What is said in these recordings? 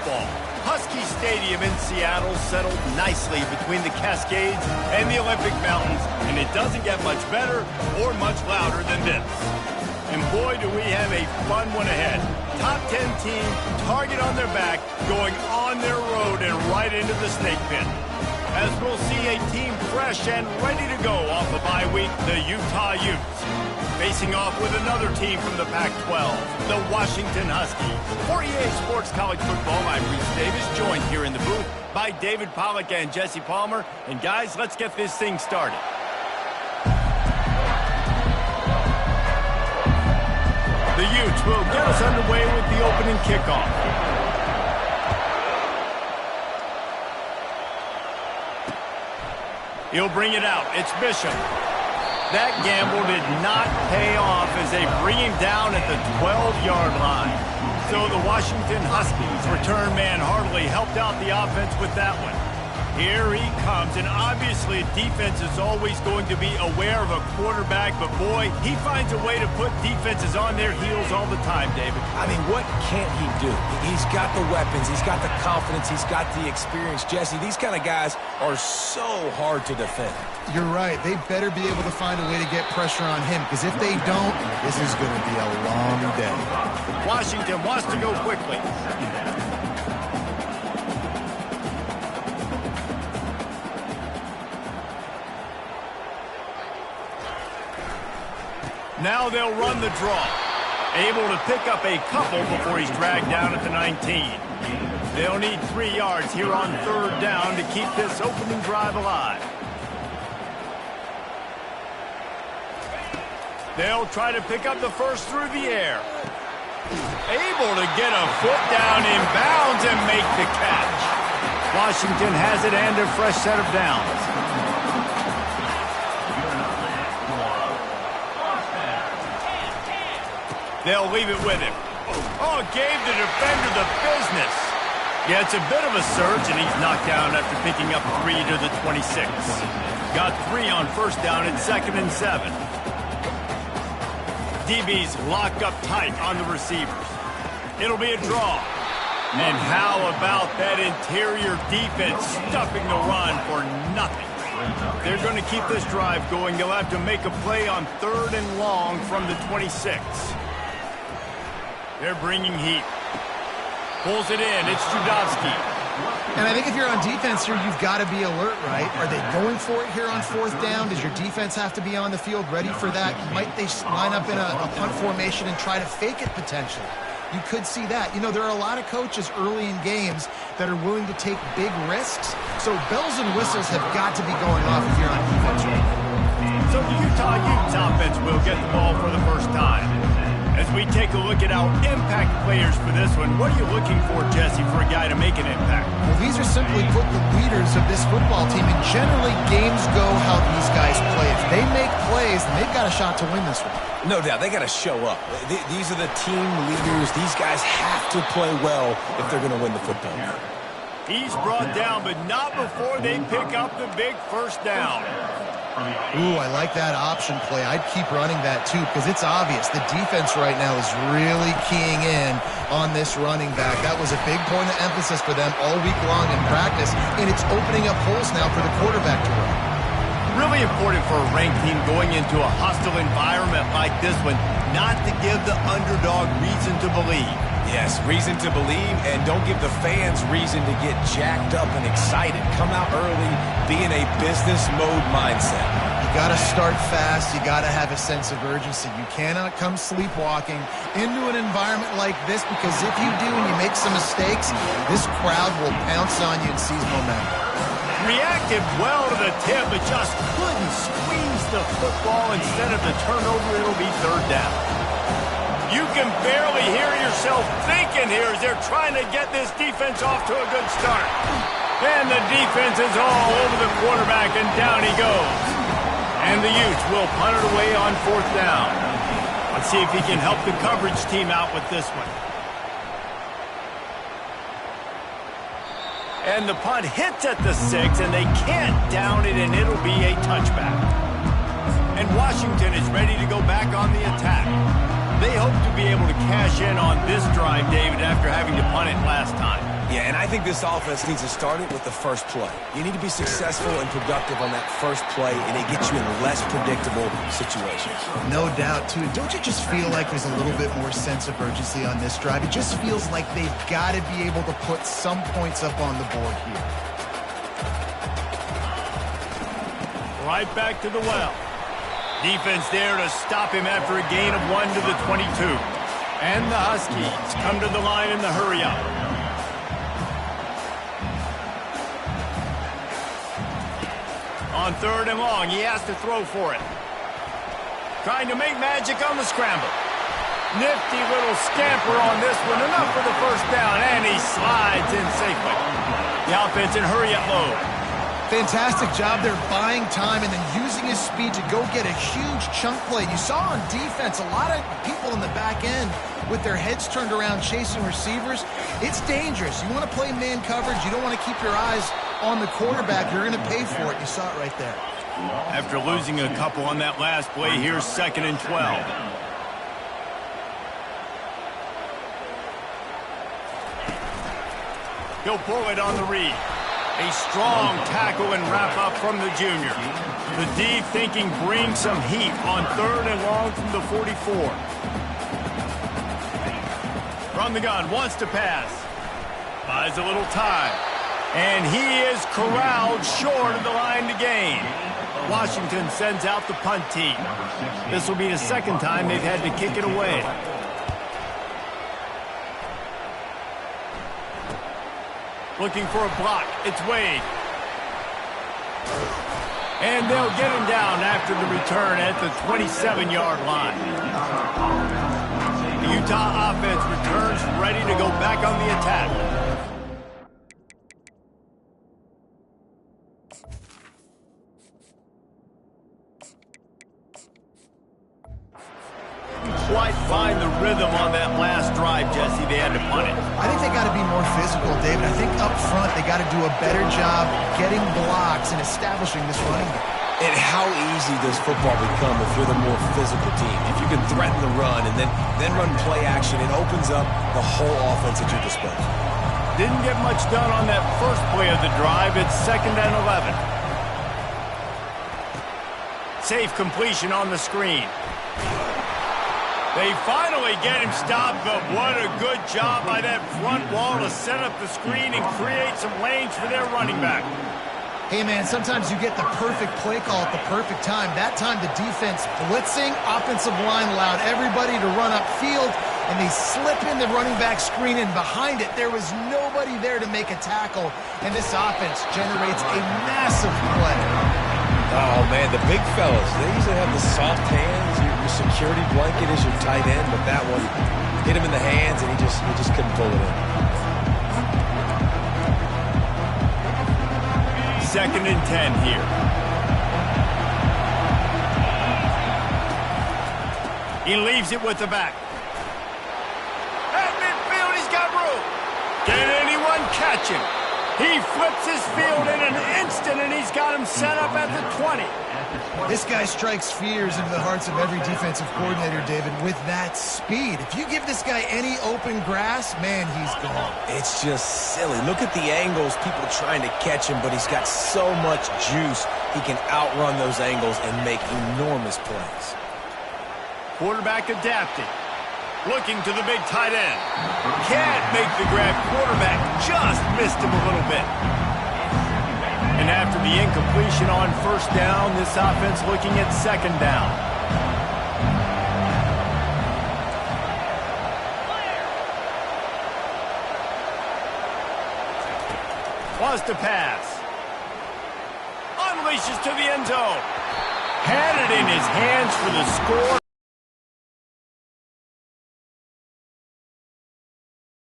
football. Husky Stadium in Seattle settled nicely between the Cascades and the Olympic Mountains, and it doesn't get much better or much louder than this. And boy, do we have a fun one ahead. Top 10 team, target on their back, going on their road and right into the snake pit. As we'll see a team fresh and ready to go off a bye week, the Utah Utes. Facing off with another team from the Pac-12, the Washington Huskies. For EA Sports College Football, I'm Reese Davis, joined here in the booth by David Pollack and Jesse Palmer. And guys, let's get this thing started. The Utes will get us underway with the opening kickoff. He'll bring it out. It's Bishop. That gamble did not pay off as they bring him down at the 12-yard line. So the Washington Huskies return man Hartley helped out the offense with that one. Here he comes, and obviously defense is always going to be aware of a quarterback, but boy, he finds a way to put defenses on their heels all the time, David. I mean, what can't he do? He's got the weapons, he's got the confidence, he's got the experience. Jesse, these kind of guys are so hard to defend. You're right. They better be able to find a way to get pressure on him, because if they don't, this is going to be a long day. Washington wants to go quickly. Now they'll run the draw. Able to pick up a couple before he's dragged down at the 19. They'll need 3 yards here on third down to keep this opening drive alive. They'll try to pick up the first through the air. Able to get a foot down in bounds and make the catch. Washington has it and a fresh set of downs. They'll leave it with him. Oh, gave the defender the business. Yeah, it's a bit of a surge, and he's knocked down after picking up 3 to the 26. Got 3 on first down and 2nd and 7. DBs lock up tight on the receivers. It'll be a draw. And how about that interior defense stuffing the run for nothing? They're going to keep this drive going. They'll have to make a play on 3rd and long from the 26. They're bringing heat. Pulls it in. It's Judovsky. And I think if you're on defense here, you've got to be alert, right? Are they going for it here on 4th down? Does your defense have to be on the field ready for that? Might they line up in a punt formation and try to fake it potentially? You could see that. You know, there are a lot of coaches early in games that are willing to take big risks. So bells and whistles have got to be going off if you're on defense right now. So the Utah Utes offense will get the ball for the first time. As we take a look at our impact players for this one, what are you looking for, Jesse, for a guy to make an impact? Well, these are simply put the leaders of this football team, and generally games go how these guys play. If they make plays, then they've got a shot to win this one. No doubt, they got to show up. These are the team leaders. These guys have to play well if they're going to win the football game. He's brought down, but not before they pick up the big first down. Ooh, I like that option play. I'd keep running that, too, because it's obvious. The defense right now is really keying in on this running back. That was a big point of emphasis for them all week long in practice, and it's opening up holes now for the quarterback to run. Really important for a ranked team going into a hostile environment like this one, not to give the underdog reason to believe. Yes, reason to believe, and don't give the fans reason to get jacked up and excited. Come out early, be in a business mode mindset. You got to start fast. You got to have a sense of urgency. You cannot come sleepwalking into an environment like this, because if you do and you make some mistakes, this crowd will pounce on you and seize momentum. Reacted well to the tip, but just couldn't squeeze the football. Instead of the turnover, it'll be 3rd down. You can barely hear yourself thinking here as they're trying to get this defense off to a good start. And the defense is all over the quarterback, and down he goes. And the Utes will punt it away on 4th down. Let's see if he can help the coverage team out with this one. And the punt hits at the 6, and they can't down it, and it'll be a touchback. And Washington is ready to go back on the attack. They hope to be able to cash in on this drive, David, after having to punt it last time. Yeah, and I think this offense needs to start it with the first play. You need to be successful and productive on that first play, and it gets you in less predictable situations. No doubt, too. Don't you just feel like there's a little bit more sense of urgency on this drive? It just feels like they've got to be able to put some points up on the board here. Right back to the well. Defense there to stop him after a gain of 1 to the 22. And the Huskies come to the line in the hurry-up. On 3rd and long, he has to throw for it. Trying to make magic on the scramble. Nifty little scamper on this one. Enough for the first down, and he slides in safely. The offense in hurry-up mode. Fantastic job there buying time and then using his speed to go get a huge chunk play. You saw on defense a lot of people in the back end with their heads turned around chasing receivers. It's dangerous. You want to play man coverage. You don't want to keep your eyes on the quarterback. You're going to pay for it. You saw it right there. After losing a couple on that last play, here's 2nd and 12. He'll pull it on the read. A strong tackle and wrap up from the junior. The D thinking bring some heat on 3rd and long from the 44. From the gun, wants to pass. Buys a little time. And he is corralled short of the line to gain. Washington sends out the punt team. This will be the 2nd time they've had to kick it away. Looking for a block. It's Wade. And they'll get him down after the return at the 27-yard line. The Utah offense returns ready to go back on the attack. Quite find the rhythm on that last drive, Jesse. They had to punt it. I think they got to be more physical, David. I think up front they got to do a better job getting blocks and establishing this running game. And how easy does football become if you're the more physical team? If you can threaten the run and then run play action, it opens up the whole offense at your disposal. Didn't get much done on that first play of the drive. It's 2nd and 11. Safe completion on the screen. They finally get him stopped, but what a good job by that front wall to set up the screen and create some lanes for their running back. Hey, man, sometimes you get the perfect play call at the perfect time. That time the defense blitzing, offensive line allowed everybody to run upfield, and they slip in the running back screen, and behind it there was nobody there to make a tackle, and this offense generates a massive play. Oh, man, the big fellas, they usually have the soft hands. Your security blanket is your tight end, but that one hit him in the hands, and he just couldn't pull it in. 2nd and 10 here. He leaves it with the back. At midfield, he's got room. Can anyone catch him? He flips his field in an instant, and he's got him set up at the 20. This guy strikes fears into the hearts of every defensive coordinator, David, with that speed. If you give this guy any open grass, man, he's gone. It's just silly. Look at the angles, people trying to catch him, but he's got so much juice, he can outrun those angles and make enormous plays. Quarterback adapting. Looking to the big tight end. Can't make the grab. Quarterback just missed him a little bit. And after the incompletion on 1st down, this offense looking at 2nd down. Wants to pass. Unleashes to the end zone. Had it in his hands for the score.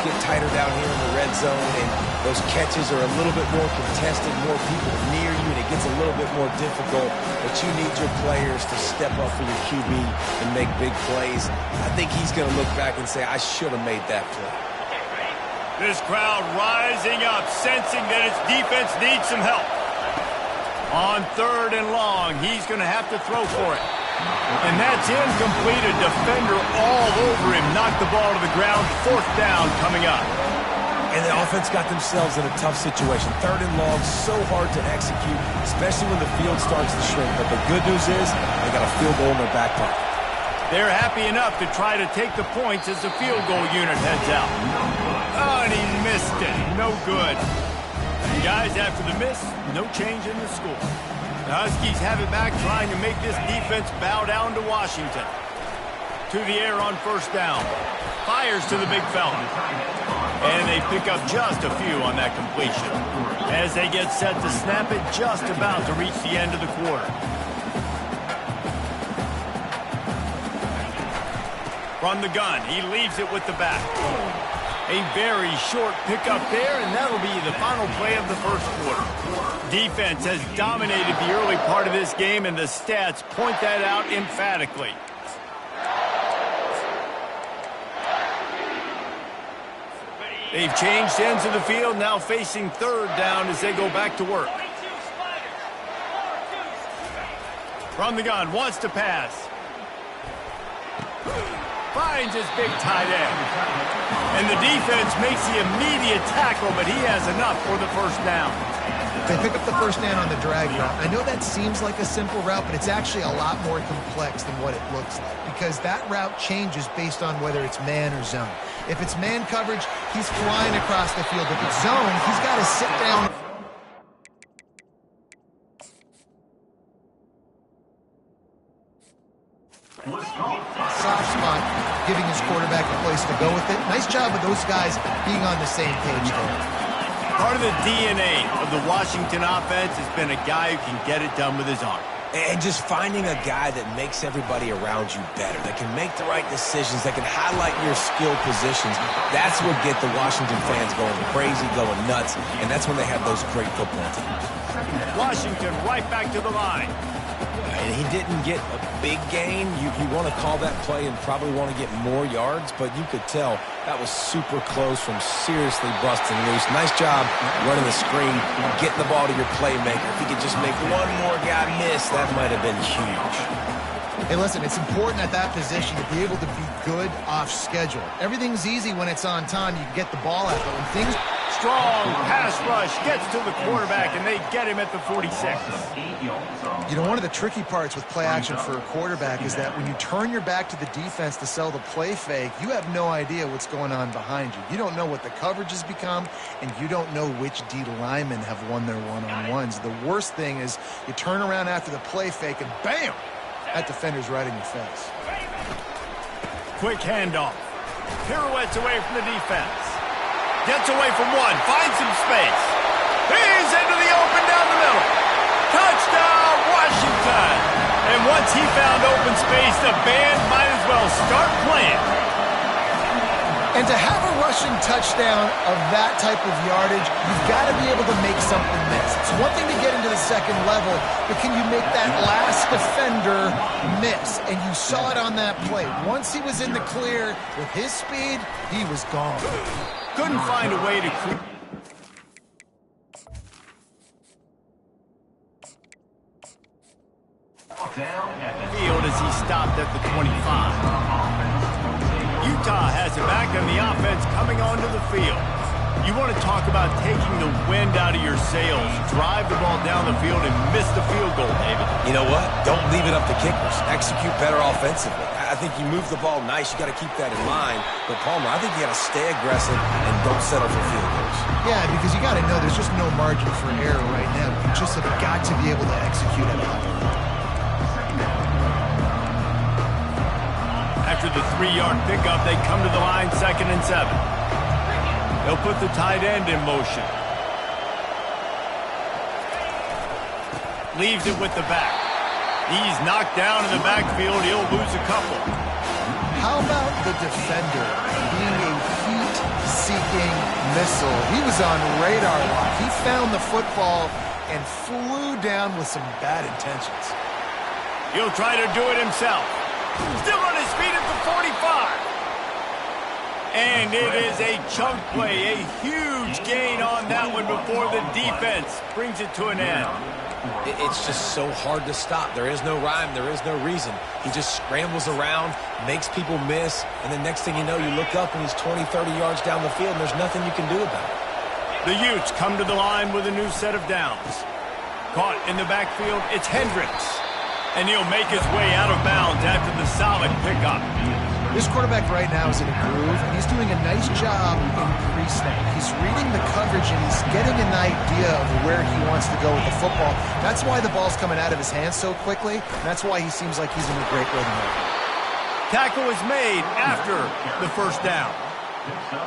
Get tighter down here in the red zone, and those catches are a little bit more contested, more people near you, and it gets a little bit more difficult, but you need your players to step up for your QB and make big plays. I think he's going to look back and say, I should have made that play. This crowd rising up, sensing that its defense needs some help. On 3rd and long, he's going to have to throw for it. And that's incomplete. A defender all over him. Knocked the ball to the ground. 4th down coming up. And the offense got themselves in a tough situation. 3rd and long, so hard to execute, especially when the field starts to shrink. But the good news is they got a field goal in their back pocket. They're happy enough to try to take the points as the field goal unit heads out. Oh, and he missed it. No good. Guys, after the miss, no change in the score. The Huskies have it back, trying to make this defense bow down to Washington. To the air on 1st down. Fires to the big fella. And they pick up just a few on that completion. As they get set to snap it, just about to reach the end of the quarter. From the gun, he leaves it with the back. A very short pickup there, and that'll be the final play of the 1st quarter. Defense has dominated the early part of this game, and the stats point that out emphatically. They've changed ends of the field, now facing 3rd down as they go back to work. From the gun, wants to pass. Finds his big tight end. And the defense makes the immediate tackle, but he has enough for the 1st down. They pick up the 1st down on the drag route. I know that seems like a simple route, but it's actually a lot more complex than what it looks like, because that route changes based on whether it's man or zone. If it's man coverage, he's flying across the field. If it's zone, he's got to sit down. Soft spot, giving his quarterback a place to go with it. Nice job of those guys being on the same page there. Part of the DNA of the Washington offense has been a guy who can get it done with his arm. And just finding a guy that makes everybody around you better, that can make the right decisions, that can highlight your skill positions. That's what get the Washington fans going crazy, going nuts, and that's when they have those great football teams. Washington right back to the line. And he didn't get a big gain. You want to call that play and probably want to get more yards, but you could tell that was super close from seriously busting loose. Nice job running the screen, getting the ball to your playmaker. If he could just make one more guy miss, that might have been huge. Hey, listen, it's important at that position to be able to be good off schedule. Everything's easy when it's on time. You can get the ball out, but when things... Strong pass rush gets to the quarterback, and they get him at the 46. You know, one of the tricky parts with play action for a quarterback is that when you turn your back to the defense to sell the play fake, you have no idea what's going on behind you. You don't know what the coverage has become, and you don't know which D linemen have won their one-on-ones. The worst thing is you turn around after the play fake, and bam! That defender's right in your face. Quick handoff. Pirouettes away from the defense. Gets away from one. Finds some space. He's into the open down the middle. Touchdown, Washington. And once he found open space, the band might as well start playing. And to have a rushing touchdown of that type of yardage, you've got to be able to make something miss. It's one thing to get into the 2nd level, but can you make that last defender miss? And you saw it on that play. Once he was in the clear with his speed, he was gone. Couldn't find a way to clear. Field as he stopped at the 25. Utah has it back, and the offense coming onto the field. You want to talk about taking the wind out of your sails. Drive the ball down the field and miss the field goal, David. You know what? Don't leave it up to kickers. Execute better offensively. I think you move the ball nice. You got to keep that in mind. But, Palmer, I think you got to stay aggressive and don't settle for field goals. Yeah, because you got to know there's just no margin for error right now. You just have got to be able to execute at a high level. After the 3-yard pickup, they come to the line, 2nd and 7. They'll put the tight end in motion. Leaves it with the back. He's knocked down in the backfield. He'll lose a couple. How about the defender being a heat-seeking missile? He was on radar lock. He found the football and flew down with some bad intentions. He'll try to do it himself. Still on his feet at the 45. And it is a chunk play, a huge gain on that one before the defense brings it to an end. It's just so hard to stop. There is no rhyme. There is no reason. He just scrambles around, makes people miss, and the next thing you know, you look up and he's 20, 30 yards down the field, and there's nothing you can do about it. The Utes come to the line with a new set of downs. Caught in the backfield, it's Hendricks. And he'll make his way out of bounds after the solid pickup. This quarterback right now is in a groove, and he's doing a nice job in pre-snap. He's reading the coverage, and he's getting an idea of where he wants to go with the football. That's why the ball's coming out of his hands so quickly, and that's why he seems like he's in a great rhythm right now. Tackle is made after the first down.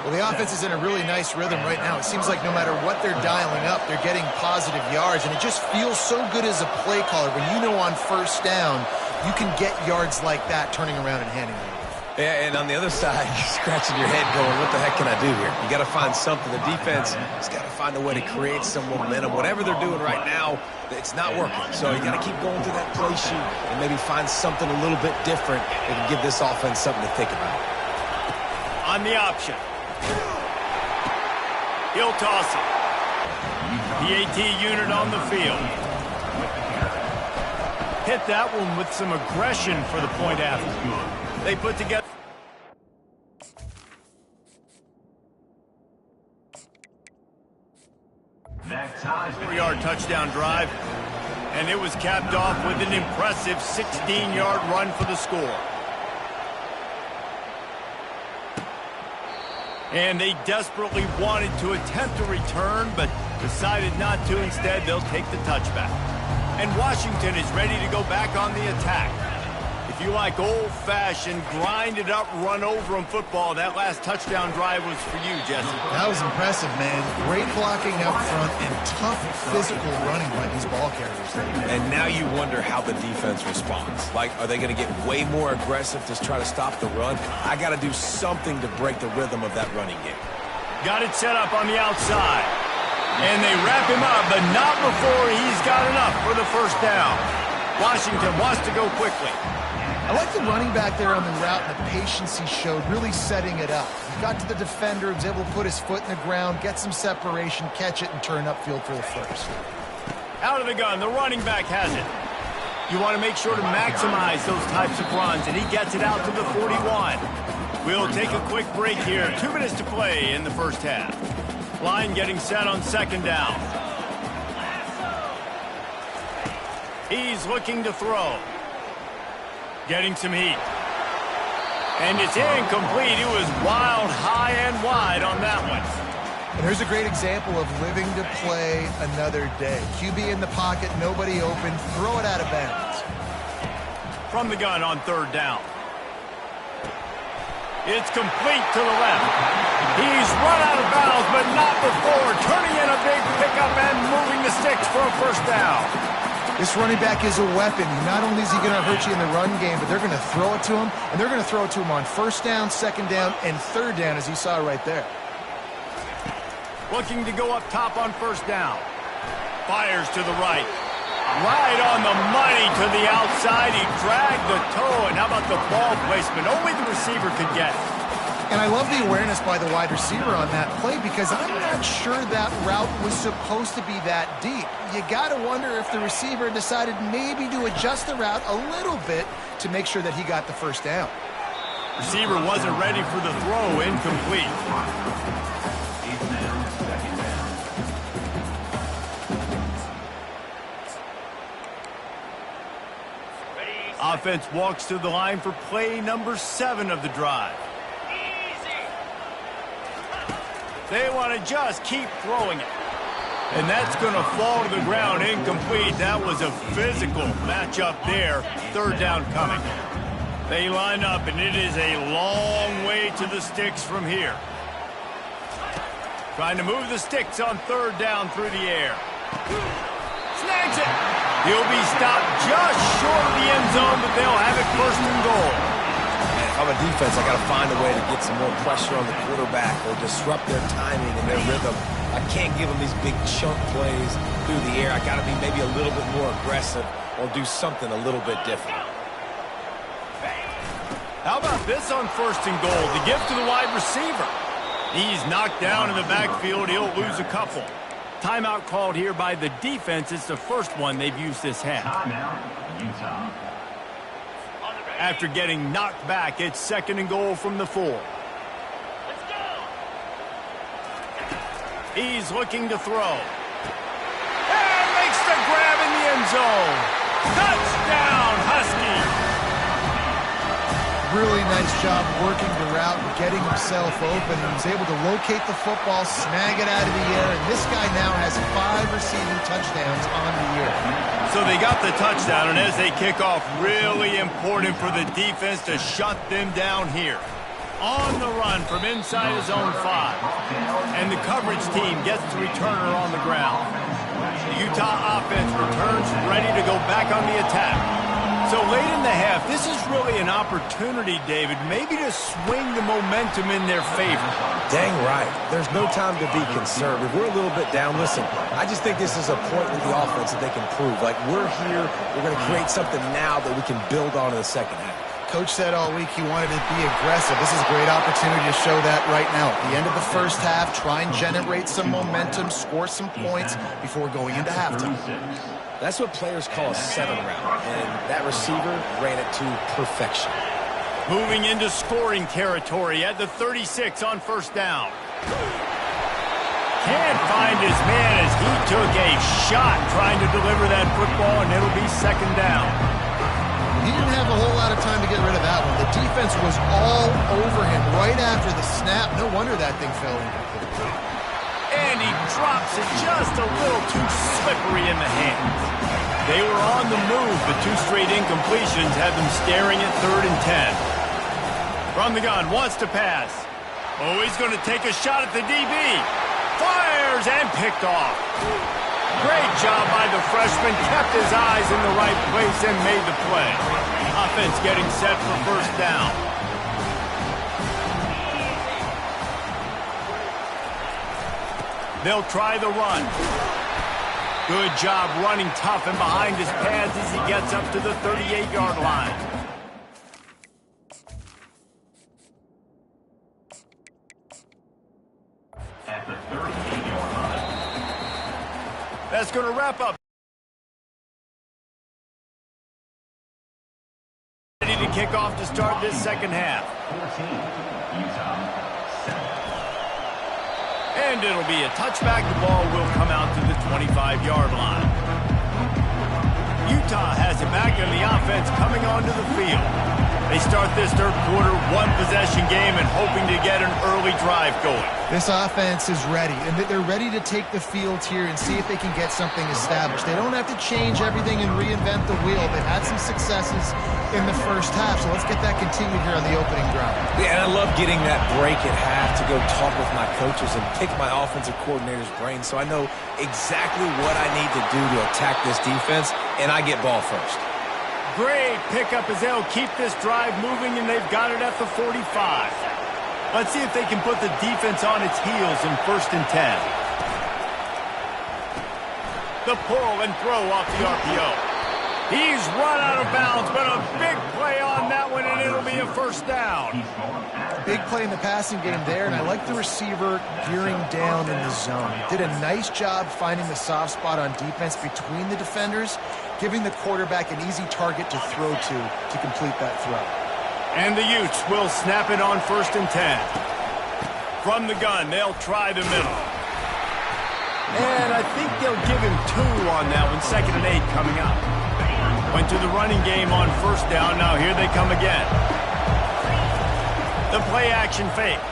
Well, the offense is in a really nice rhythm right now. It seems like no matter what they're dialing up, they're getting positive yards, and it just feels so good as a play caller when you know on first down you can get yards like that turning around and handing them. Yeah, and on the other side, you're scratching your head going, what the heck can I do here? You got to find something. The defense has got to find a way to create some momentum. Whatever they're doing right now, it's not working. So you got to keep going through that play sheet and maybe find something a little bit different that can give this offense something to think about. On the option. He'll toss it. The AT unit on the field. Hit that one with some aggression for the point after. They put together. 4-yard touchdown drive, and it was capped off with an impressive 16-yard run for the score. And they desperately wanted to attempt a return, but decided not to. Instead, they'll take the touchback. And Washington is ready to go back on the attack. If you like old-fashioned, grinded-up, run-over-'em football, that last touchdown drive was for you, Jesse. That was impressive, man. Great blocking up front and tough physical running by these ball carriers. And now you wonder how the defense responds. Like, are they going to get way more aggressive to try to stop the run? I got to do something to break the rhythm of that running game. Got it set up on the outside. And they wrap him up, but not before he's got enough for the first down. Washington wants to go quickly. I like the running back there on the route and the patience he showed, really setting it up. He got to the defender, was able to put his foot in the ground, get some separation, catch it, and turn upfield for the first. Out of the gun, the running back has it. You want to make sure to maximize those types of runs, and he gets it out to the 41. We'll take a quick break here. 2 minutes to play in the first half. Line getting set on second down. He's looking to throw. Getting some heat. And it's incomplete. It was wild, high and wide on that one. And here's a great example of living to play another day. QB in the pocket, nobody open, throw it out of bounds. From the gun on third down. It's complete to the left. He's run out of bounds, but not before turning in a big pickup and moving the sticks for a first down. This running back is a weapon. Not only is he going to hurt you in the run game, but they're going to throw it to him, and they're going to throw it to him on first down, second down, and third down, as you saw right there. Looking to go up top on first down. Fires to the right. Right on the money to the outside. He dragged the toe, and how about the ball placement? Only the receiver could get it. And I love the awareness by the wide receiver on that play because I'm not sure that route was supposed to be that deep. You got to wonder if the receiver decided maybe to adjust the route a little bit to make sure that he got the first down. Receiver wasn't ready for the throw, incomplete. Offense walks to the line for play number 7 of the drive. They want to just keep throwing it. And that's going to fall to the ground incomplete. That was a physical matchup there. Third down coming. They line up, and it is a long way to the sticks from here. Trying to move the sticks on third down through the air. Snags it. He'll be stopped just short of the end zone, but they'll have it first and goal. If I'm a defense, I got to find a way to get some more pressure on the quarterback or disrupt their timing and their rhythm. I can't give them these big chunk plays through the air. I got to be maybe a little bit more aggressive or do something a little bit different. How about this on 1st and goal? The gift to the wide receiver. He's knocked down in the backfield. He'll lose a couple. Timeout called here by the defense. It's the first one they've used this half. Timeout, Utah. After getting knocked back, it's 2nd and goal from the 4. Let's go. He's looking to throw. And makes the grab in the end zone. Touchdown, Husky. Really nice job working the route and getting himself open. He was able to locate the football, snag it out of the air, and this guy now has 5 receiving touchdowns on the year. So they got the touchdown, and as they kick off, really important for the defense to shut them down here. On the run from inside his own 5. And the coverage team gets the returner on the ground. The Utah offense returns ready to go back on the attack. So late in the half, this is really an opportunity, David, maybe to swing the momentum in their favor. Dang right. There's no time to be conservative. We're a little bit down. Listen, I just think this is a point in the offense that they can prove. Like, we're here, we're going to create something now that we can build on in the second half. Coach said all week he wanted to be aggressive. This is a great opportunity to show that right now. At the end of the first half, try and generate some momentum, score some points before going into halftime. That's what players call a 7 round, and that receiver ran it to perfection. Moving into scoring territory at the 36 on 1st down. Can't find his man as he took a shot trying to deliver that football, and it'll be 2nd down. He didn't have a whole lot of time to get rid of that one. The defense was all over him right after the snap. No wonder that thing fell incomplete. And he drops it just a little too slippery in the hands. They were on the move, but 2 straight incompletions had them staring at 3rd and 10. From the gun, wants to pass. Oh, he's going to take a shot at the DB. Fires and picked off. Great job by the freshman. Kept his eyes in the right place and made the play. Offense getting set for 1st down. They'll try the run. Good job running tough and behind his pads as he gets up to the 38-yard line. At the 38-yard line. That's going to wrap up. Ready to kick off to start this second half. 14, Utah, 7. And it'll be a touchback. The ball will come out to the 25-yard line. Utah has it back, and the offense coming onto the field. They start this 3rd quarter, 1-possession game, and hoping to get an early drive going. This offense is ready, and they're ready to take the field here and see if they can get something established. They don't have to change everything and reinvent the wheel. They've had some successes in the first half, so let's get that continued here on the opening drive. Yeah, and I love getting that break at half to go talk with my coaches and pick my offensive coordinator's brain so I know exactly what I need to do to attack this defense, and I get ball first. Great pickup as they'll keep this drive moving, and they've got it at the 45. Let's see if they can put the defense on its heels in 1st and 10. The pull and throw off the RPO. He's run out of bounds, but a big play on that one, and it'll be a 1st down. Big play in the passing game there, and I like the receiver gearing down in the zone. Did a nice job finding the soft spot on defense between the defenders, giving the quarterback an easy target to throw to complete that throw. And the Utes will snap it on 1st and 10. From the gun, they'll try the middle. And I think they'll give him 2 on that one. 2nd and 8 coming up. Went to the running game on 1st down. Now here they come again. The play action fake.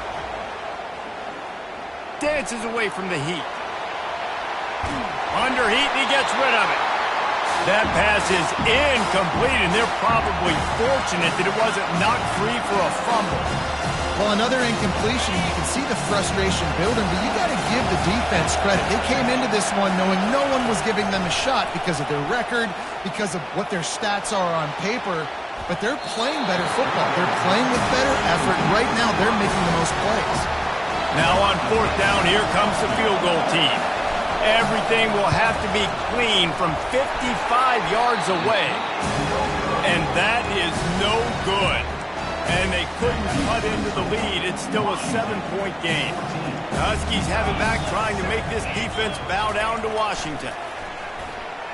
Dances away from the heat. Under heat, and he gets rid of it. That pass is incomplete, and they're probably fortunate that it wasn't knocked free for a fumble. Well, another incompletion, you can see the frustration building, but you got to give the defense credit. They came into this one knowing no one was giving them a shot because of their record, because of what their stats are on paper, but they're playing better football. They're playing with better effort, and right now they're making the most plays. Now on 4th down, here comes the field goal team. Everything will have to be clean from 55 yards away. And that is no good. And they couldn't cut into the lead. It's still a 7-point game. The Huskies have it back, trying to make this defense bow down to Washington.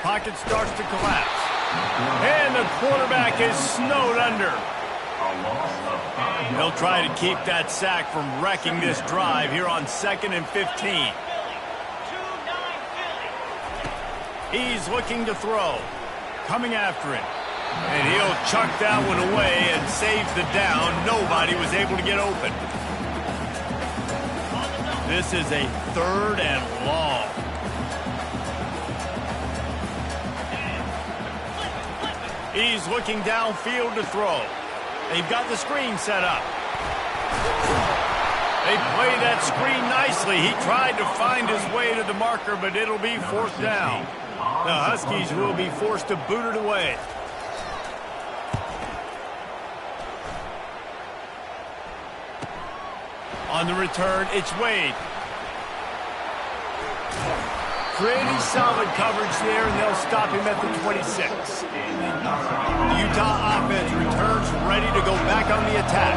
Pocket starts to collapse. And the quarterback is snowed under. They'll try to keep that sack from wrecking this drive here on 2nd and 15. He's looking to throw. Coming after it. And he'll chuck that one away and saves the down. Nobody was able to get open. This is a 3rd and long. He's looking downfield to throw. They've got the screen set up. They play that screen nicely. He tried to find his way to the marker, but it'll be 4th down. The Huskies will be forced to boot it away. On the return, it's Wade. Pretty solid coverage there, and they'll stop him at the 26. The Utah offense returns ready to go back on the attack.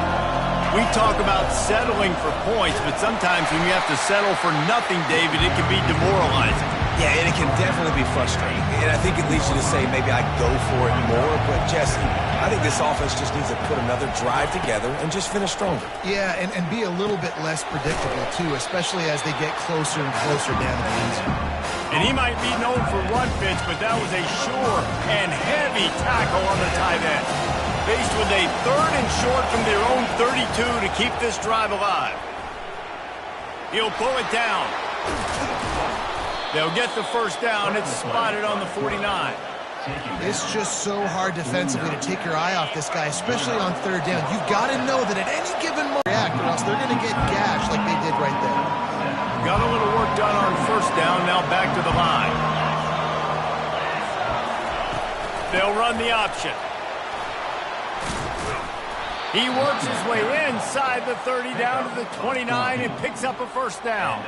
We talk about settling for points, but sometimes when you have to settle for nothing, David, it can be demoralizing. Yeah, and it can definitely be frustrating. And I think it leads you to say maybe I'd go for it more. But, Jesse, I think this offense just needs to put another drive together and just finish stronger. Yeah, and be a little bit less predictable, too, especially as they get closer and closer down to the end zone. And he might be known for run fits, but that was a sure and heavy tackle on the tight end. Faced with a 3rd and short from their own 32 to keep this drive alive. He'll pull it down. They'll get the 1st down. It's spotted on the 49. It's just so hard defensively to take your eye off this guy, especially on 3rd down. You've got to know that at any given moment, react, or else they're going to get gashed like they did right there. Got a little work done on 1st down. Now back to the line. They'll run the option. He works his way inside the 30 down to the 29 and picks up a 1st down.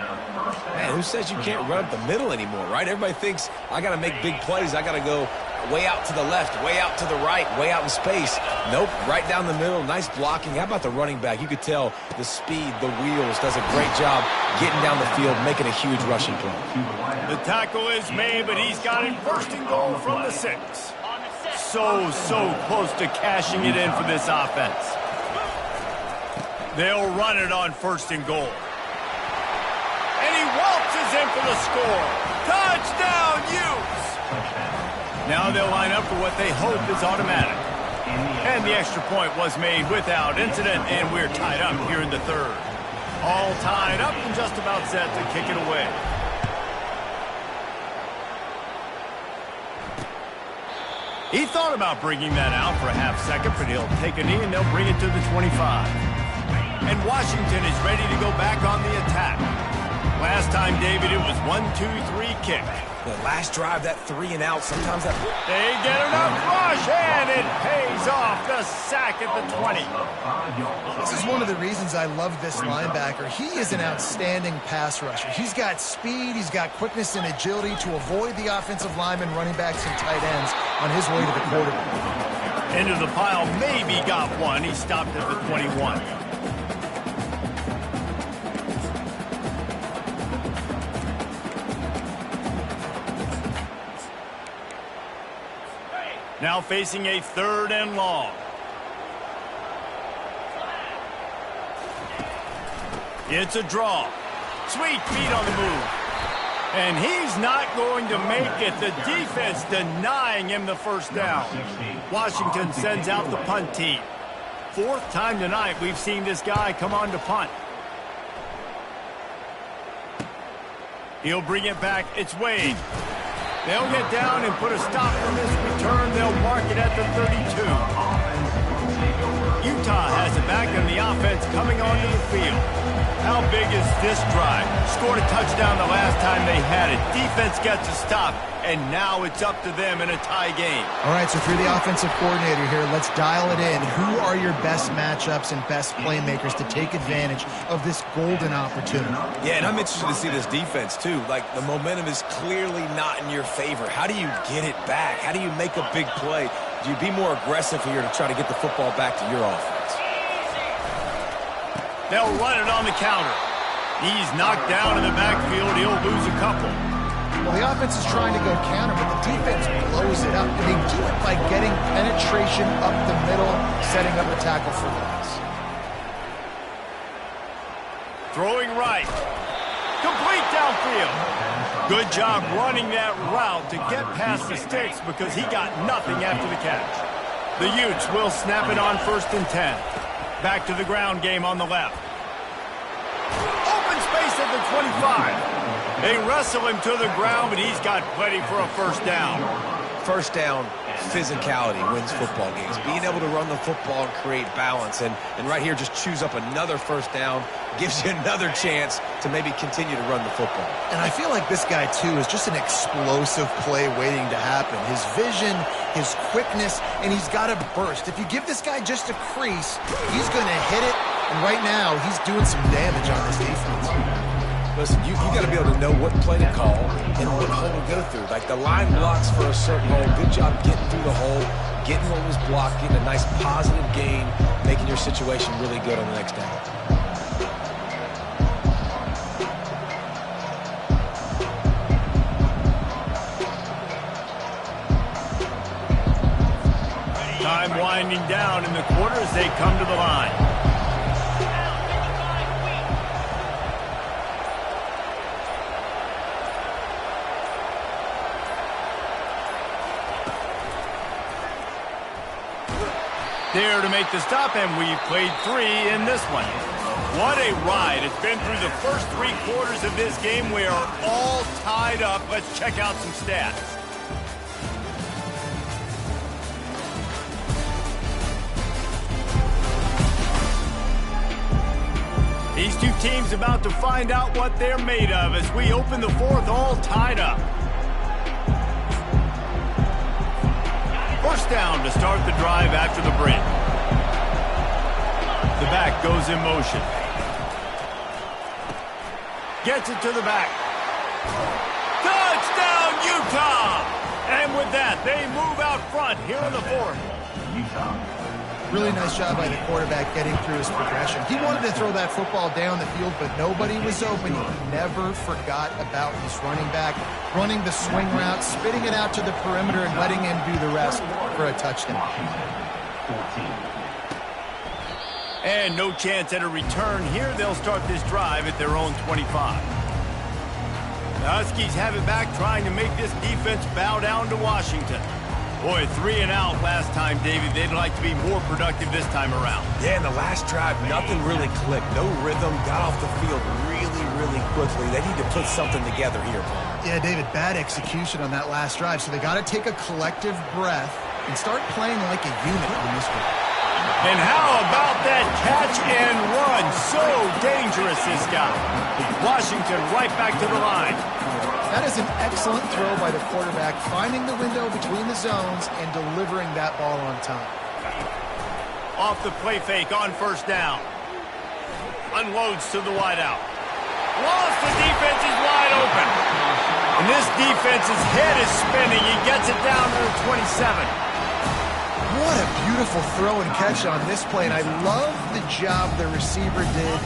Man, who says you can't run up the middle anymore, right? Everybody thinks I got to make big plays. I got to go way out to the left, way out to the right, way out in space. Nope, right down the middle. Nice blocking. How about the running back? You could tell the speed, the wheels, does a great job getting down the field, making a huge rushing play. The tackle is made, but he's got it 1st and goal from the 6. So close to cashing it in for this offense. They'll run it on 1st and goal. And he waltzes in for the score. Touchdown, Utes! Now they'll line up for what they hope is automatic. And the extra point was made without incident, and we're tied up here in the 3rd. All tied up and just about set to kick it away. He thought about bringing that out for a half second, but he'll take a knee and they'll bring it to the 25. And Washington is ready to go back on the attack. Last time, David, it was 1-2-3 kick. The last drive, that 3 and out, sometimes that... They get enough rush, and it pays off. The sack at the 20. This is one of the reasons I love this linebacker. He is an outstanding pass rusher. He's got speed, he's got quickness and agility to avoid the offensive linemen, running backs, and tight ends on his way to the quarterback. Into the pile, maybe got one. He stopped at the 21. Now facing a 3rd and long. It's a draw. Sweet feet on the move. And he's not going to make it. The defense denying him the 1st down. Washington sends out the punt team. 4th time tonight we've seen this guy come on to punt. He'll bring it back. It's Wade. They'll get down and put a stop on this return. They'll mark it at the 32. Utah has it back, and the offense coming onto the field. How big is this drive? Scored a touchdown the last time they had it. Defense gets a stop, and now it's up to them in a tie game. All right, so if you're the offensive coordinator here, let's dial it in. Who are your best matchups and best playmakers to take advantage of this golden opportunity? Yeah, and I'm interested to see this defense, too. Like, the momentum is clearly not in your favor. How do you get it back? How do you make a big play? Do you be more aggressive here to try to get the football back to your offense? They'll run it on the counter. He's knocked down in the backfield. He'll lose a couple. Well, the offense is trying to go counter, but the defense blows it up. And they do it by getting penetration up the middle, setting up a tackle for loss. Throwing right. Complete downfield. Good job running that route to get past the sticks because he got nothing after the catch. The Utes will snap it on 1st and 10. Back to the ground game on the left. Open space at the 25. They wrestle him to the ground, but he's got plenty for a first down. First down, physicality wins football games. Being able to run the football and create balance. And right here, just choose up another first down, gives you another chance to maybe continue to run the football. And I feel like this guy, too, is just an explosive play waiting to happen. His vision, his quickness, and he's got a burst. If you give this guy just a crease, he's going to hit it. And right now, he's doing some damage on this defense. Listen, you got to be able to know what play to call and what hole to go through. Like the line blocks for a certain hole. Good job getting through the hole, getting what was blocked, getting a nice positive gain, making your situation really good on the next down. Time winding down in the quarter as they come to the line. There to make the stop, and we've played 3 in this one. What a ride. It's been through the first 3 quarters of this game. We are all tied up. Let's check out some stats. These two teams about to find out what they're made of as we open the 4th all tied up. First down to start the drive after the break. The back goes in motion. Gets it to the back. Touchdown, Utah! And with that, they move out front here in the 4th. Utah. Really nice job by the quarterback getting through his progression. He wanted to throw that football down the field, but nobody was open. He never forgot about his running back, running the swing route, spitting it out to the perimeter, and letting him do the rest for a touchdown. 14. And no chance at a return here. They'll start this drive at their own 25. The Huskies have it back, trying to make this defense bow down to Washington. Boy, 3 and out last time, David. They'd like to be more productive this time around. Yeah, in the last drive, nothing really clicked. No rhythm, got off the field really, really quickly. They need to put something together here, Paul. Yeah, David, bad execution on that last drive, so they got to take a collective breath and start playing like a unit in this one. And how about that catch and run? So dangerous, this guy. Washington right back to the line. That is an excellent throw by the quarterback, finding the window between the zones and delivering that ball on time. Off the play fake on first down. Unloads to the wideout. Lost, the defense is wide open. And this defense's head is spinning. He gets it down to the 27. What a beautiful throw and catch on this play, and I love the job the receiver did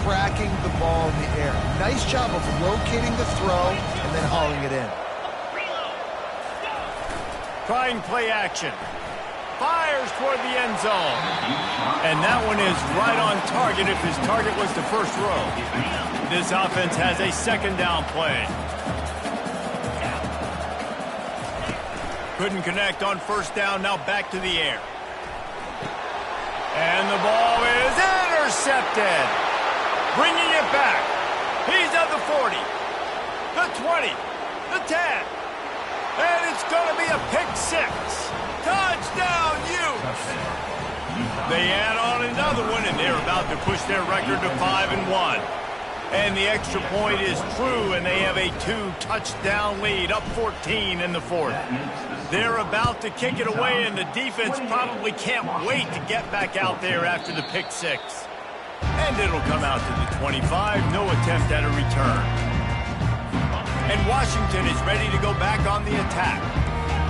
tracking the ball in the air. Nice job of locating the throw and then hauling it in. Trying play action. Fires toward the end zone. And that one is right on target if his target was the first row. This offense has a 2nd down play. Couldn't connect on first down, now back to the air. And the ball is intercepted. Bringing it back. He's at the 40, the 20, the 10. And it's going to be a pick 6. Touchdown, Utes. They add on another one, and they're about to push their record to 5-1. And the extra point is true, and they have a 2-touchdown lead, up 14 in the 4th. They're about to kick it away, and the defense probably can't wait to get back out there after the pick 6. And it'll come out to the 25, no attempt at a return. And Washington is ready to go back on the attack.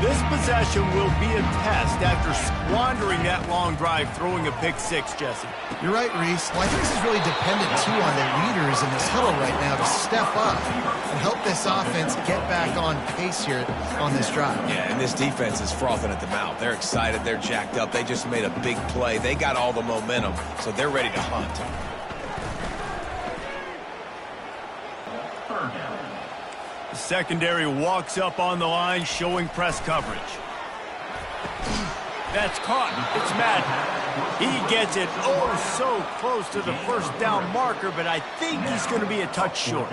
This possession will be a test after squandering that long drive, throwing a pick six, Jesse. You're right, Reese. Well, I think this is really dependent, too, on their leaders in this huddle right now to step up and help this offense get back on pace here on this drive. Yeah, and this defense is frothing at the mouth. They're excited. They're jacked up. They just made a big play. They got all the momentum, so they're ready to hunt. The secondary walks up on the line, showing press coverage. That's caught. It's Madden. He gets it so close to the first down marker, but I think he's going to be a touch short.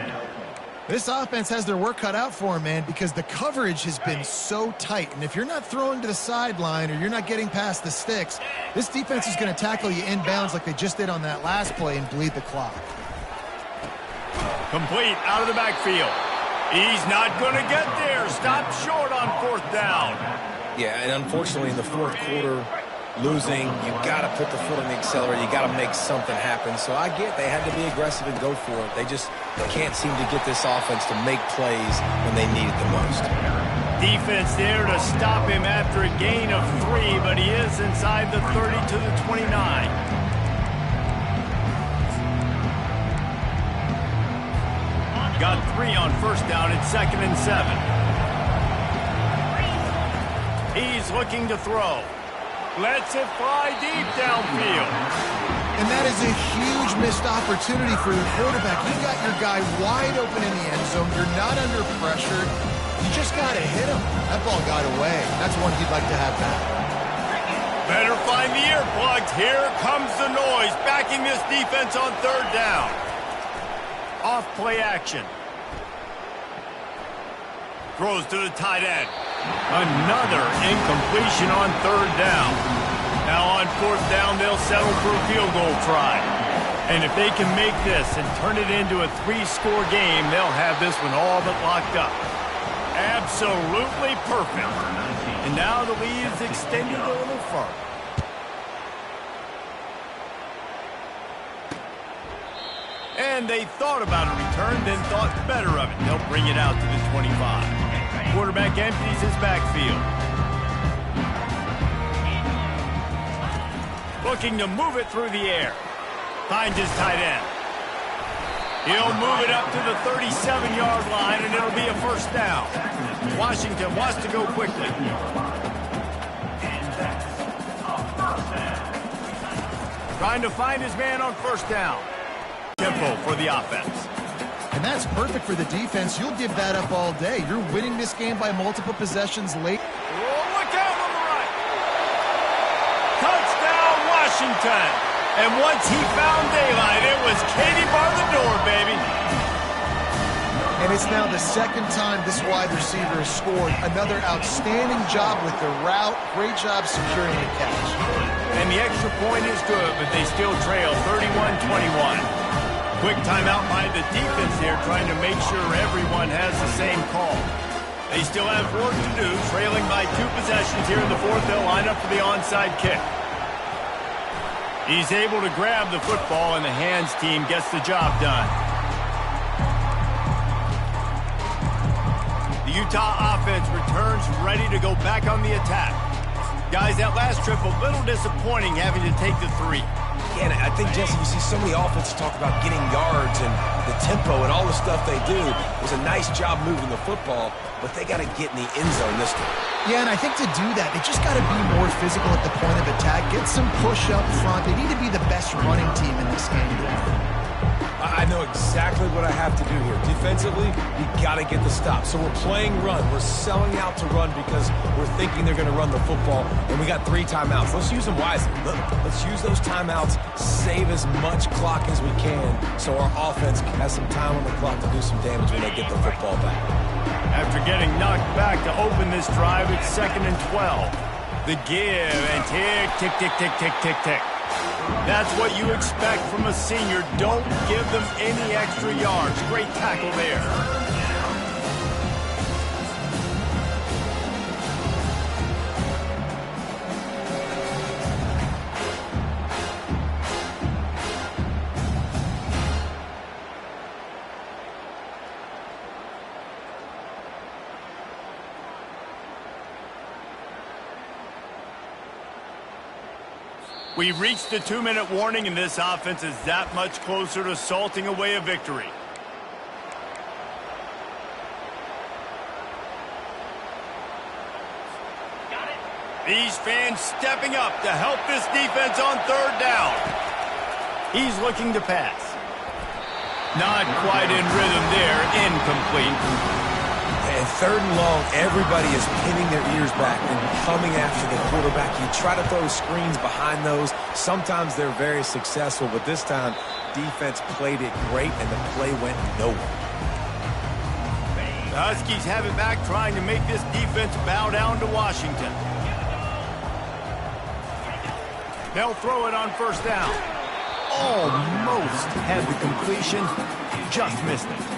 This offense has their work cut out for him, man, because the coverage has been so tight. And if you're not throwing to the sideline or you're not getting past the sticks, this defense is going to tackle you inbounds like they just did on that last play and bleed the clock. Complete out of the backfield. He's not going to get there. Stop short on fourth down. Yeah, and unfortunately in the fourth quarter, losing, you got to put the foot on the accelerator. You got to make something happen. So I get they had to be aggressive and go for it. They can't seem to get this offense to make plays when they need it the most. Defense there to stop him after a gain of 3, but he is inside the 30 to the 29. Got 3 on first down at 2nd and 7. He's looking to throw. Lets it fly deep downfield. And that is a huge missed opportunity for the quarterback. You got your guy wide open in the end zone. You're not under pressure. You just got to hit him. That ball got away. That's one he'd like to have back. Better find the earplugs. Here comes the noise, backing this defense on third down. Off play action. Throws to the tight end. Another incompletion on third down. Now on fourth down, they'll settle for a field goal try. And if they can make this and turn it into a 3-score game, they'll have this one all but locked up. Absolutely perfect. And now the lead is extended a little further. And they thought about a return, then thought better of it. They'll bring it out to the 25. Quarterback empties his backfield. Looking to move it through the air. Finds his tight end. He'll move it up to the 37-yard line, and it'll be a first down. Washington wants to go quickly. Trying to find his man on first down. Tempo for the offense. And that's perfect for the defense. You'll give that up all day. You're winning this game by multiple possessions late. Oh, look out on the right. Touchdown, Washington. And once he found daylight, it was Katie bar the door, baby. And it's now the second time this wide receiver has scored. Another outstanding job with the route. Great job securing the catch. And the extra point is good, but they still trail 31-21. Quick timeout by the defense here, trying to make sure everyone has the same call. They still have work to do, trailing by 2 possessions here in the fourth. They'll line up for the onside kick. He's able to grab the football, and the hands team gets the job done. The Utah offense returns ready to go back on the attack. Guys, that last trip a little disappointing having to take the 3. Yeah, and I think, Jesse, you see so many offenses talk about getting yards and the tempo and all the stuff they do. It was a nice job moving the football, but they got to get in the end zone this time. Yeah, and I think to do that, they just got to be more physical at the point of attack, get some push up front. They need to be the best running team in this game. I know exactly what I have to do here. Defensively, you got to get the stop. So we're playing run. We're selling out to run because we're thinking they're going to run the football, and we got 3 timeouts. Let's use them wisely. Let's use those timeouts, save as much clock as we can so our offense has some time on the clock to do some damage when they get the football back. After getting knocked back to open this drive, it's 2nd and 12. The give and tick, tick, tick, tick, tick, tick, tick. That's what you expect from a senior. Don't give them any extra yards. Great tackle there. We reached the 2-minute warning, and this offense is that much closer to salting away a victory. These fans stepping up to help this defense on 3rd down. He's looking to pass. Not quite in rhythm there. Incomplete. And 3rd and long, everybody is pinning their ears back and coming after the quarterback. You try to throw screens behind those. Sometimes they're very successful, but this time, defense played it great, and the play went nowhere. The Huskies have it back, trying to make this defense bow down to Washington. They'll throw it on 1st down. Almost had the completion, just missed it.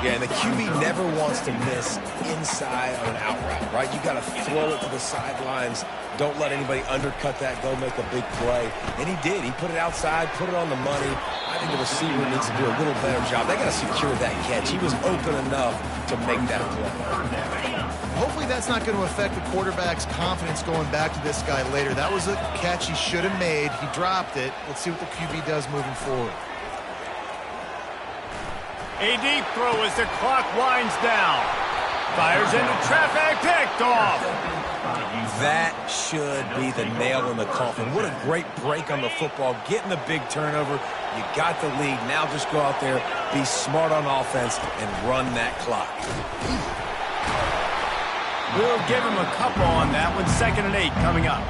Yeah, and the QB never wants to miss inside on an out route, right? You got to throw it to the sidelines. Don't let anybody undercut that, go make a big play. And he did. He put it outside, put it on the money. I think the receiver needs to do a little better job. They got to secure that catch. He was open enough to make that play. Hopefully that's not going to affect the quarterback's confidence going back to this guy later. That was a catch he should have made. He dropped it. Let's see what the QB does moving forward. A deep throw as the clock winds down. Fires into traffic, picked off. That should be the nail in the coffin. What a great break on the football. Getting the big turnover. You got the lead. Now just go out there, be smart on offense, and run that clock. We'll give him a couple on that one. 2nd and 8 coming up.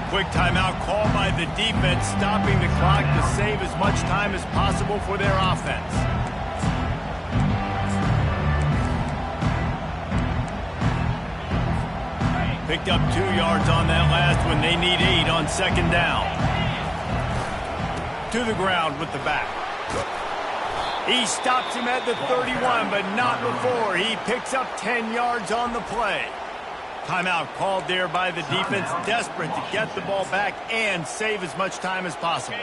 Quick timeout call by the defense, stopping the clock to save as much time as possible for their offense. Picked up 2 yards on that last one. They need 8 on 2nd down. To the ground with the back. He stops him at the 31, but not before. He picks up 10 yards on the play. Timeout called there by the defense, desperate to get the ball back and save as much time as possible.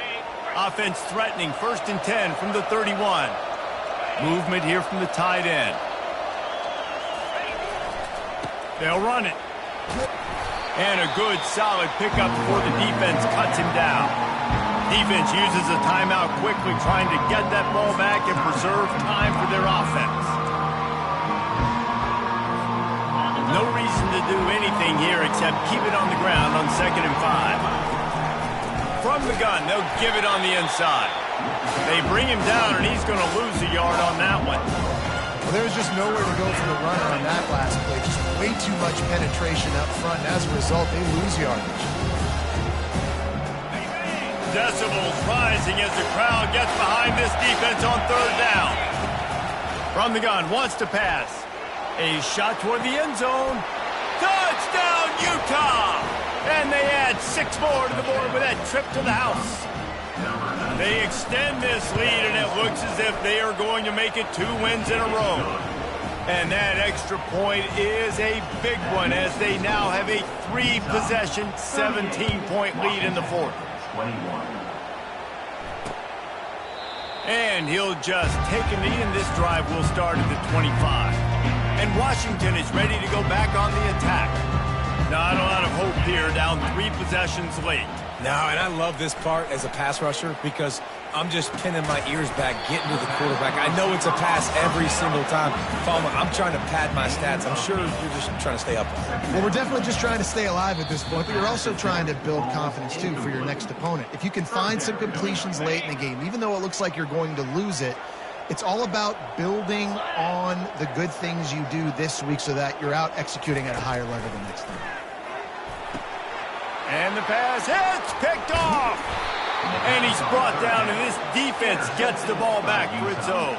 Offense threatening, 1st and 10 from the 31. Movement here from the tight end. They'll run it. And a good, solid pickup before the defense cuts him down. Defense uses a timeout quickly, trying to get that ball back and preserve time for their offense. No reason to do anything here except keep it on the ground on 2nd and 5. From the gun, they'll give it on the inside. They bring him down, and he's going to lose a yard on that one. Well, there was just nowhere to go for the runner on that last play. Just way too much penetration up front, and as a result, they lose yardage. Decibels rising as the crowd gets behind this defense on 3rd down. From the gun, wants to pass. A shot toward the end zone. Touchdown, Utah! And they add 6 more to the board with that trip to the house. They extend this lead, and it looks as if they are going to make it 2 wins in a row. And that extra point is a big one, as they now have a 3-possession, 17-point lead in the 4th. 21. And he'll just take a knee, and this drive will start at the 25. And Washington is ready to go back on the attack. Not a lot of hope here, down 3 possessions late. No, and I love this part as a pass rusher because I'm just pinning my ears back, getting to the quarterback. I know it's a pass every single time. I'm trying to pad my stats. I'm sure you're just trying to stay up on it. Well, we're definitely just trying to stay alive at this point, but you're also trying to build confidence, too, for your next opponent. If you can find some completions late in the game, even though it looks like you're going to lose it, it's all about building on the good things you do this week so that you're out executing at a higher level the next time. And the pass hits, picked off. And he's brought down, and this defense gets the ball back for its own.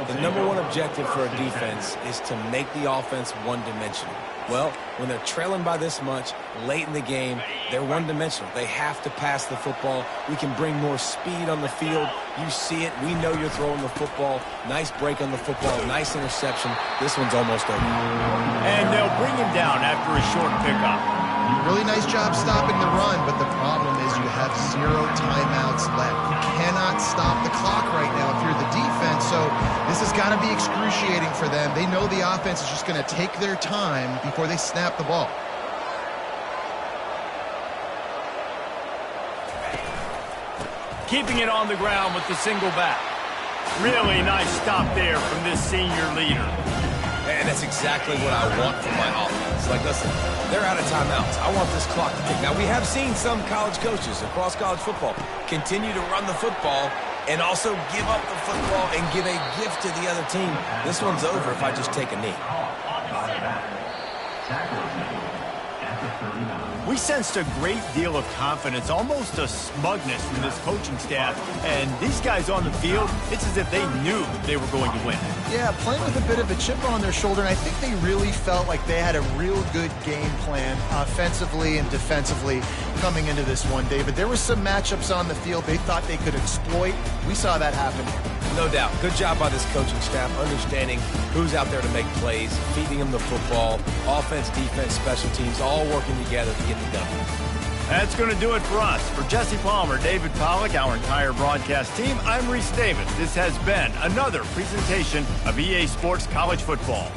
The number one objective for a defense is to make the offense one-dimensional. Well, when they're trailing by this much, late in the game, they're one-dimensional. They have to pass the football. We can bring more speed on the field. You see it. We know you're throwing the football. Nice break on the football. Nice interception. This one's almost over. And they'll bring him down after a short pickup. Really nice job stopping the run, but the problem is you have 0 timeouts left. You cannot stop the clock right now if you're the defense, so this has got to be excruciating for them. They know the offense is just going to take their time before they snap the ball. keeping it on the ground with the single back. Really nice stop there from this senior leader. And that's exactly what I want from my offense. Like, listen, they're out of timeouts. I want this clock to tick. Now, we have seen some college coaches across college football continue to run the football and also give up the football and give a gift to the other team. This one's over if I just take a knee. We sensed a great deal of confidence, almost a smugness from this coaching staff. And these guys on the field, it's as if they knew they were going to win. Yeah, playing with a bit of a chip on their shoulder, and I think they really felt like they had a real good game plan offensively and defensively coming into this one, David. There were some matchups on the field they thought they could exploit. We saw that happen here. No doubt. Good job by this coaching staff, understanding who's out there to make plays, feeding them the football, offense, defense, special teams, all working together to get the W. That's going to do it for us. For Jesse Palmer, David Pollack, our entire broadcast team, I'm Reese Davis. This has been another presentation of EA Sports College Football.